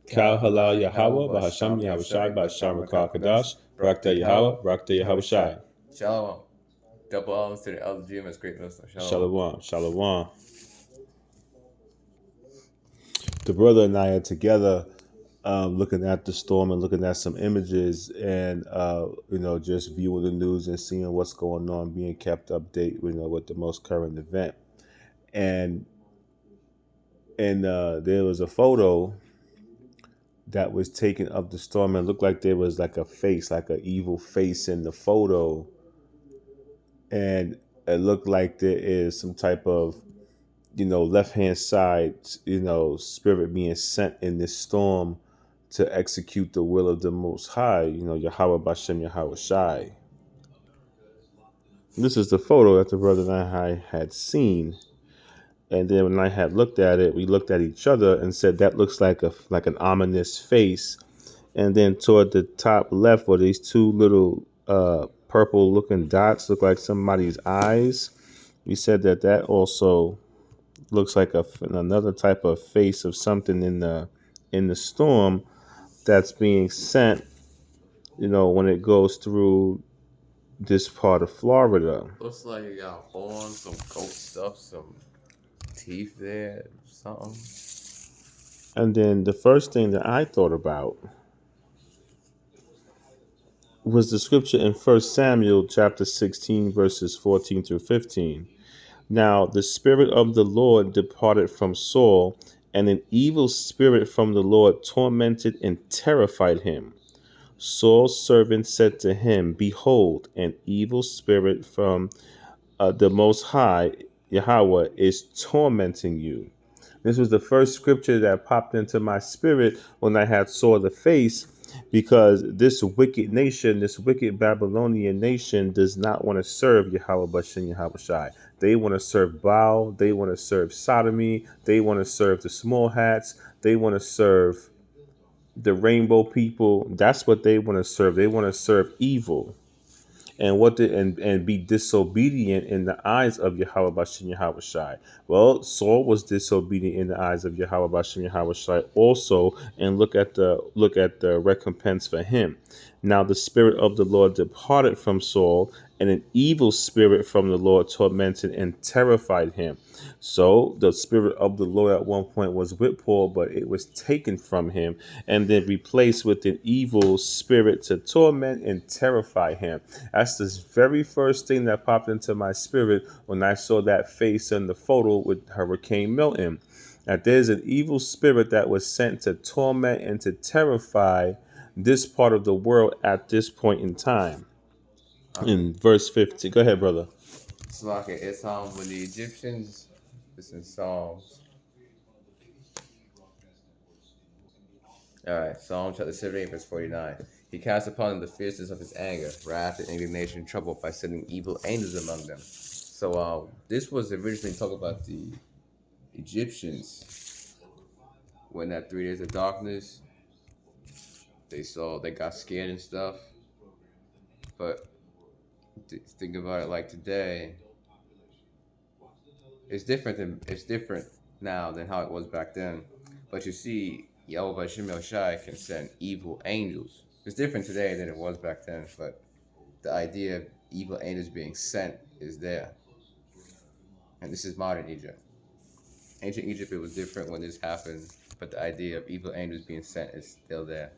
Kal Halal Yahweh, Bahasham Yahushai, Bahasham Rakakadash, Brakta Yahweh, Brakta Yahushai. Shalom. Double alms to the elder Jim as great Muslim. Shalom. Shalom, Shalom. The brother and I are together looking at the storm and looking at some images and, just viewing the news and seeing what's going on, being kept update, with the most current event. And there was a photo that was taken of the storm and looked like there was like a face, like an evil face in the photo. And it looked like there is some type of, left hand side, spirit being sent in this storm to execute the will of the Most High, Yahweh Bashem Yahweh Shai. This is the photo that the brother and I had seen. And then when I had looked at it, we looked at each other and said that looks like an ominous face. And then toward the top left were these two little purple looking dots, look like somebody's eyes. We said that also looks like another type of face of something in the storm that's being sent, when it goes through this part of Florida. Looks like you got horns, some goat stuff, some teeth there, something. And then the first thing that I thought about was the scripture in 1 Samuel chapter 16, verses 14 through 15. Now the Spirit of the Lord departed from Saul, and an evil spirit from the Lord tormented and terrified him. Saul's servant said to him, Behold, an evil spirit from the Most High, Yahweh, is tormenting you. This was the first scripture that popped into my spirit when I had saw the face, because this wicked nation, this wicked Babylonian nation, does not want to serve Yahweh Bashem Yahweh Shai. They want to serve Baal. They want to serve sodomy. They want to serve the small hats. They want to serve the rainbow people. That's what they want to serve. They want to serve evil. And be disobedient in the eyes of Yahweh Bashem Yahweh Shai. Well, Saul was disobedient in the eyes of Yahweh Bashem Yahweh Shai also, and look at the recompense for him. Now the spirit of the Lord departed from Saul, and an evil spirit from the Lord tormented and terrified him. So the spirit of the Lord at one point was with Paul, but it was taken from him and then replaced with an evil spirit to torment and terrify him. That's the very first thing that popped into my spirit when I saw that face in the photo with Hurricane Milton. That there's an evil spirit that was sent to torment and to terrify this part of the world at this point in time. In verse 15. Go ahead, brother. It's like it's when the Egyptians, it's in Psalms. All right, Psalm chapter 78, verse 49. He cast upon them the fierceness of his anger, wrath and indignation, troubled by sending evil angels among them. So this was originally talking about the Egyptians when that 3 days of darkness, they got scared and stuff. But think about it like today, it's different now than how it was back then. But you see, Yahweh Bashem Yahushai can send evil angels. It's different today than it was back then, but the idea of evil angels being sent is there. And this is modern Egypt. Ancient Egypt, it was different when this happened, but the idea of evil angels being sent is still there.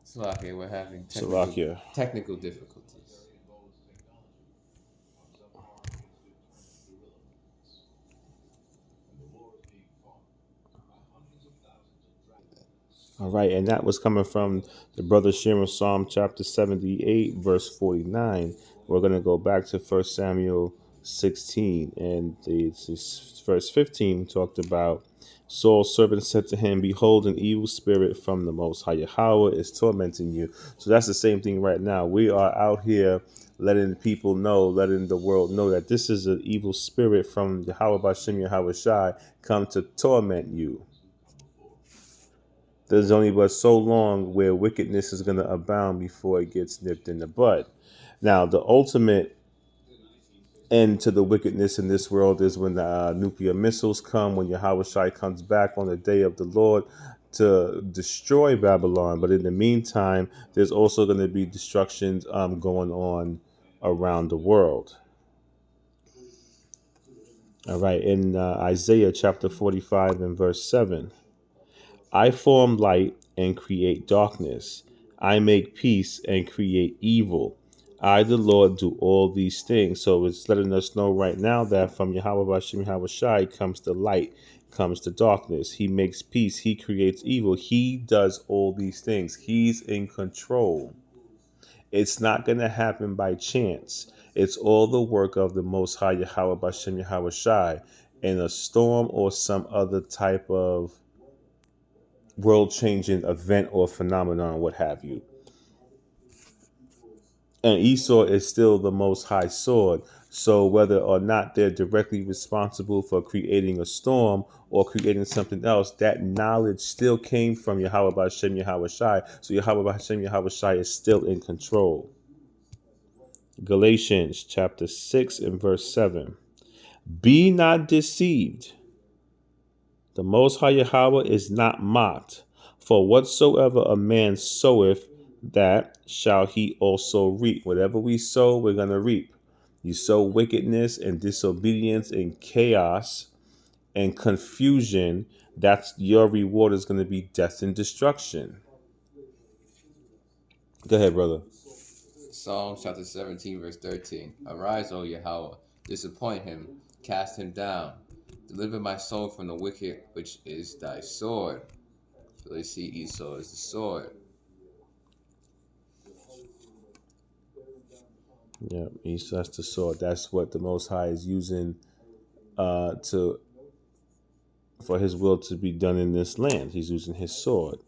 Slovakia, we're having technical difficulties. All right, and that was coming from the brother Shimon, Psalm chapter 78, verse 49. We're going to go back to 1 Samuel 16, and verse 15 talked about Saul's servant said to him, Behold, an evil spirit from the Most High Yahweh is tormenting you. So that's the same thing right now. We are out here letting people know, letting the world know that this is an evil spirit from Yahweh Bashem Yahweh Shai come to torment you. There's only but so long where wickedness is going to abound before it gets nipped in the bud. Now, the ultimate end to the wickedness in this world is when the nuclear missiles come, when Yahweh Shai comes back on the day of the Lord to destroy Babylon. But in the meantime, there's also going to be destructions going on around the world. All right, in Isaiah chapter 45 and verse 7. I form light and create darkness. I make peace and create evil. I, the Lord, do all these things. So it's letting us know right now that from Yahweh Bashem Yahweh Shai comes the light, comes the darkness. He makes peace. He creates evil. He does all these things. He's in control. It's not going to happen by chance. It's all the work of the Most High Yahweh Bashem Yahweh Shai in a storm or some other type of world changing event or phenomenon, what have you. And Esau is still the most high sword. So whether or not they're directly responsible for creating a storm or creating something else, that knowledge still came from Yahweh Bashem Yahweh Shai. So Yahweh Bashem Yahweh Shai is still in control. Galatians chapter 6 and verse 7. Be not deceived. The Most High Yahweh is not mocked. For whatsoever a man soweth, that shall he also reap. Whatever we sow, we're going to reap. You sow wickedness and disobedience and chaos and confusion, that's your reward is going to be death and destruction. Go ahead, brother. Psalms chapter 17, verse 13. Arise, O Yahweh, disappoint him, cast him down. Deliver my soul from the wicked, which is thy sword. So they see Esau as the sword. Yeah, that's the sword. That's what the Most High is using to for his will to be done in this land. He's using his sword.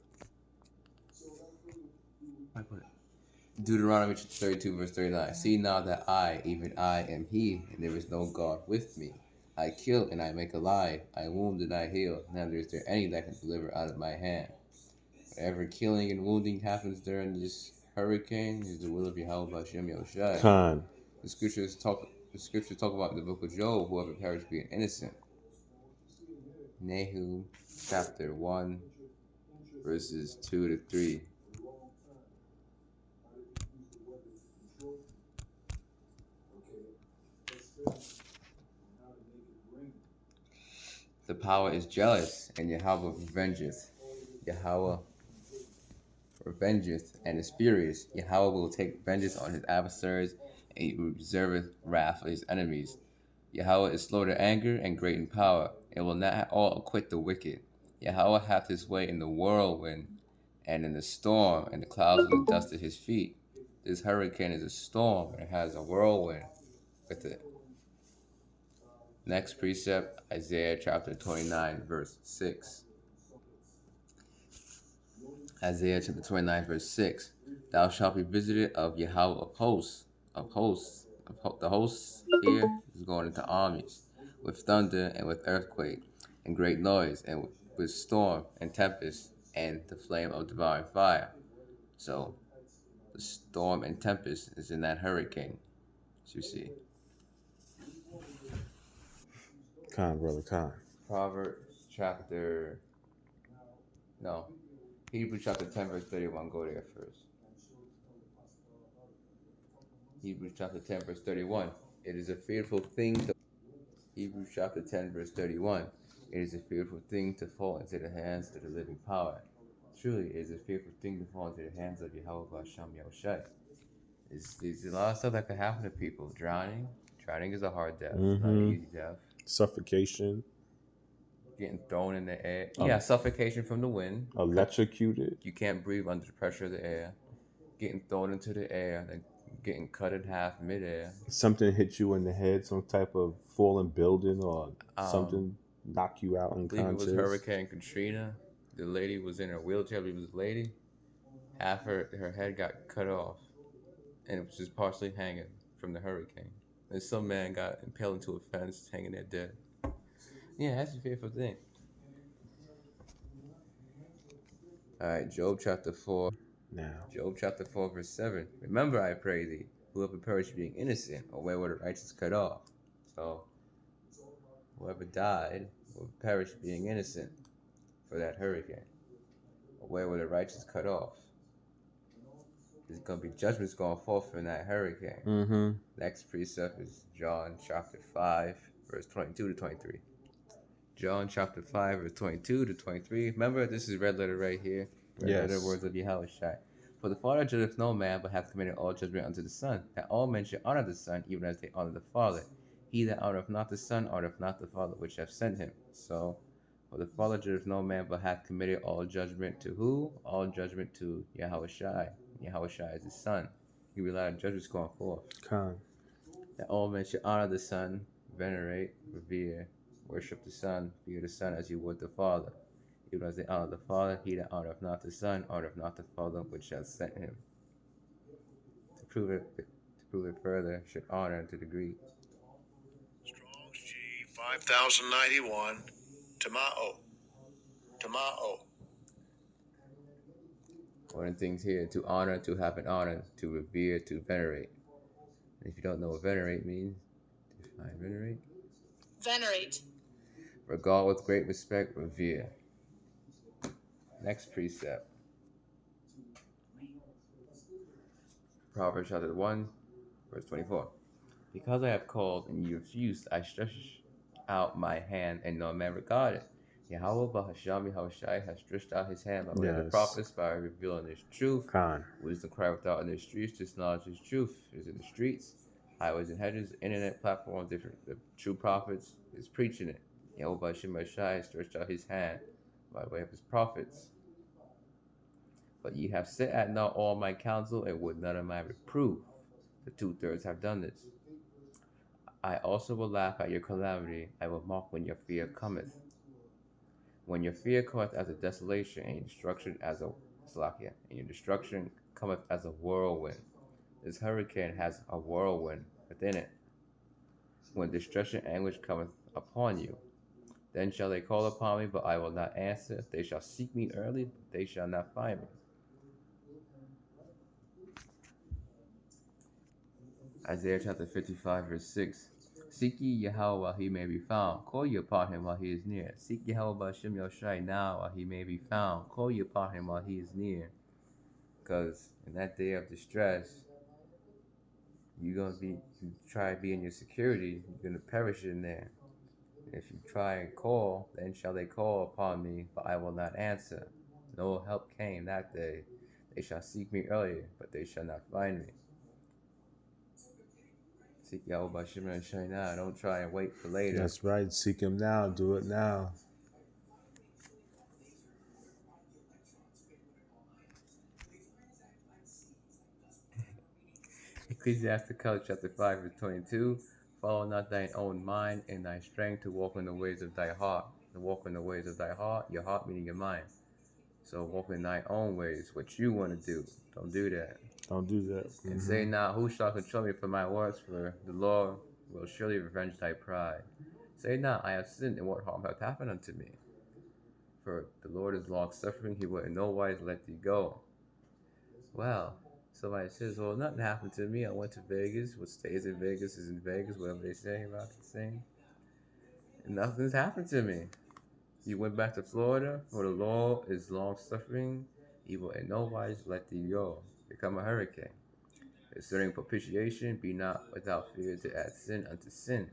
Deuteronomy 32, verse 39. See now that I, even I, am he, and there is no God with me. I kill and I make alive. I wound and I heal. Neither is there any that can deliver out of my hand. Whatever killing and wounding happens during this hurricane is the will of Yahweh Bashem Yahushai. Khan. The scriptures talk about in the book of Job, whoever perished being innocent. Nahum chapter 1, verses 2 to 3. The power is jealous, and Yahweh revengeth. Yahweh revengeth and is furious. Yahweh will take vengeance on his adversaries, and he reserveth wrath for his enemies. Yahweh is slow to anger and great in power, and will not all acquit the wicked. Yahweh hath his way in the whirlwind, and in the storm, and the clouds of the dust at his feet. This hurricane is a storm, and it has a whirlwind with it. Next precept, Isaiah chapter 29, verse 6. Isaiah chapter 29, verse 6. Thou shalt be visited of Yahweh the hosts here is going into armies, with thunder and with earthquake, and great noise, and with storm and tempest, and the flame of devouring fire. So, the storm and tempest is in that hurricane, as you see. Khan, brother, Khan. Proverbs chapter, no, Hebrews chapter 10, verse 31. Go there first. Hebrews chapter 10, verse 31. It is a fearful thing to Hebrews chapter 10, verse 31. It is a fearful thing to fall into the hands of the living power. Truly, it is a fearful thing to fall into the hands of Yahweh Hashem Yahushai. There's a lot of stuff that can happen to people. Drowning. Drowning is a hard death. It's not an easy death. Suffocation. Getting thrown in the air. Yeah, suffocation from the wind. Electrocuted. You can't breathe under the pressure of the air. Getting thrown into the air, then getting cut in half midair. Something hit you in the head, some type of fallen building or something knock you out I unconscious. believe it was Hurricane Katrina. The lady was in her wheelchair. I believe it was a lady. Half her head got cut off, and it was just partially hanging from the hurricane. And some man got impaled into a fence, hanging there dead. Yeah, that's a fearful thing. All right, Job chapter 4. Now, Job chapter 4, verse 7. Remember, I pray thee, whoever perished being innocent, or where were the righteous cut off? So whoever died will perish being innocent for that hurricane. Where were the righteous cut off? There's going to be judgments going forth from that hurricane. Mm-hmm. Next precept is John chapter 5, verse 22 to 23. John chapter 5, verse 22 to 23. Remember, this is red letter right here. Red letter Yes. words of Yahweh Shai. For the Father judgeth no man, but hath committed all judgment unto the Son, that all men should honor the Son, even as they honor the Father. He that honoreth not the Son, honoreth not the Father which hath sent him. So, for the Father judgeth no man, but hath committed all judgment to who? All judgment to Yahweh Shai. Yahweh Shai is his Son. He relied on judgments going forth. Con. That all men should honor the Son, venerate, revere, worship the Son, fear the Son as you would the Father. Even as they honor the Father, he that honoreth not the Son, honoreth not the Father which hath sent him. To prove it further, should honor to the Greek. Strong's G 5091. Tamao. Tamao. One of the things here, to honor, to have an honor, to revere, to venerate. And if you don't know what venerate means, define venerate. Venerate. Regard with great respect, revere. Next precept. Proverbs chapter 1, verse 24. Because I have called and you refused, I stretched out my hand and no man regarded. Yahweh Bahasham Yahushai has stretched out his hand by way of the Yes. prophets by revealing his truth. Con. Wisdom cry without in the streets, this knowledge is truth. Is in the streets, highways and hedges, internet platforms, different the true prophets is preaching it. Yahweh Bahasham Yahushai has stretched out his hand by way of his prophets. But ye have set at naught all my counsel and would none of my reproof. The 2/3 have done this. I also will laugh at your calamity. I will mock when your fear cometh. When your fear cometh as a desolation, and your destruction as a Slakia, and your destruction cometh as a whirlwind. This hurricane has a whirlwind within it. When distress and anguish cometh upon you, then shall they call upon me, but I will not answer. They shall seek me early, but they shall not find me. Isaiah chapter 55, verse 6. Seek ye Yahweh while he may be found. Call ye upon him while he is near. Seek Yahweh B'Shem Yoshai now while he may be found. Call ye upon him while he is near. Because in that day of distress, you're going to be, you try to be in your security, you're going to perish in there. If you try and call, then shall they call upon me, but I will not answer. No help came that day. They shall seek me earlier, but they shall not find me. Seek Yahweh B'Shem Yoshai now. Don't try and wait for later. That's right. Seek him now. Do it now. Ecclesiasticus chapter 5, verse 22. Follow not thine own mind and thy strength to walk in the ways of thy heart. To walk in the ways of thy heart, your heart meaning your mind. So walk in thy own ways, what you want to do. Don't do that. Don't do that. Mm-hmm. And say not, who shall control me for my works? For the Lord will surely revenge thy pride. Say not, I have sinned, and what harm hath happened unto me? For the Lord is long suffering, he will in no wise let thee go. Well, somebody says, well, nothing happened to me. I went to Vegas. What stays in Vegas is in Vegas, whatever they say about the same. And nothing's happened to me. You went back to Florida, for the Lord is long suffering. He will in no wise let thee go. Become a hurricane. Concerning propitiation, be not without fear to add sin unto sin.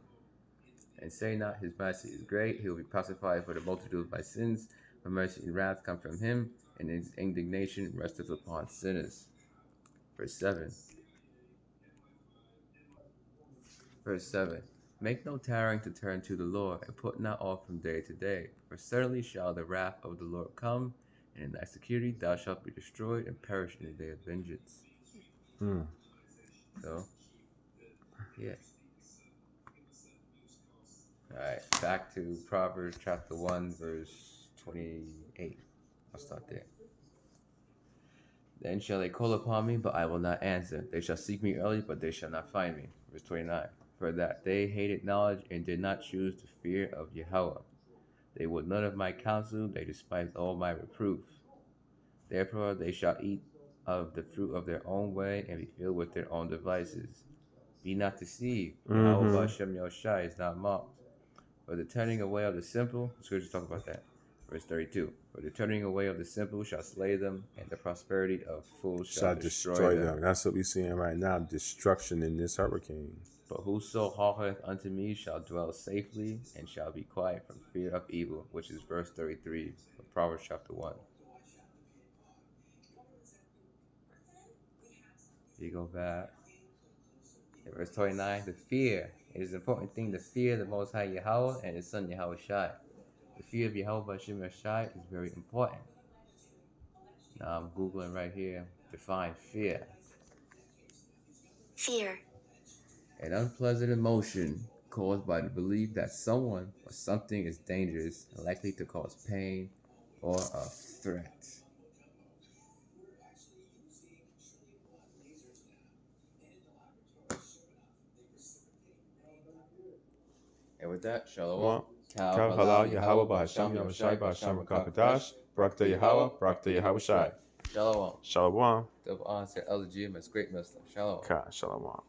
And say not, his mercy is great. He will be pacified for the multitude of my sins. For mercy and wrath come from him, and his indignation resteth upon sinners. Verse 7. Verse 7. Make no tarrying to turn to the Lord, and put not off from day to day. For certainly shall the wrath of the Lord come, and in thy security thou shalt be destroyed and perish in the day of vengeance. So, yeah. Alright, back to Proverbs chapter 1, verse 28. I'll start there. Then shall they call upon me, but I will not answer. They shall seek me early, but they shall not find me. Verse 29. For that they hated knowledge and did not choose the fear of Yahweh. They would none of my counsel, they despised all my reproof. Therefore they shall eat of the fruit of their own way and be filled with their own devices. Be not deceived. Mhm. Yahweh Hashem Yoshai is not mocked. For the turning away of the simple, the scriptures talk about that. Verse 32. For the turning away of the simple shall slay them, and the prosperity of fools shall destroy them. That's what we're seeing right now. Destruction in this hurricane. But whoso hearkeneth unto me shall dwell safely, and shall be quiet from fear of evil, which is verse 33 of Proverbs chapter 1. You go back. In verse 29, the fear. It is an important thing to fear the Most High Yahweh and His Son Yahweh Shai. The fear of Yahweh Hashem Shai is very important. Now I'm Googling right here. Define fear. Fear. An unpleasant emotion caused by the belief that someone or something is dangerous and likely to cause pain or a threat. And with that, Shalom. Kal halal Yahweh b'Hasham Yahushai b'Hasham Rakakadash. Barakta Yahweh, Barakta Yahweh Shai. Shalom. Shalom. Double honor to Elder GMS, great Muslim. Shalom. Shalom.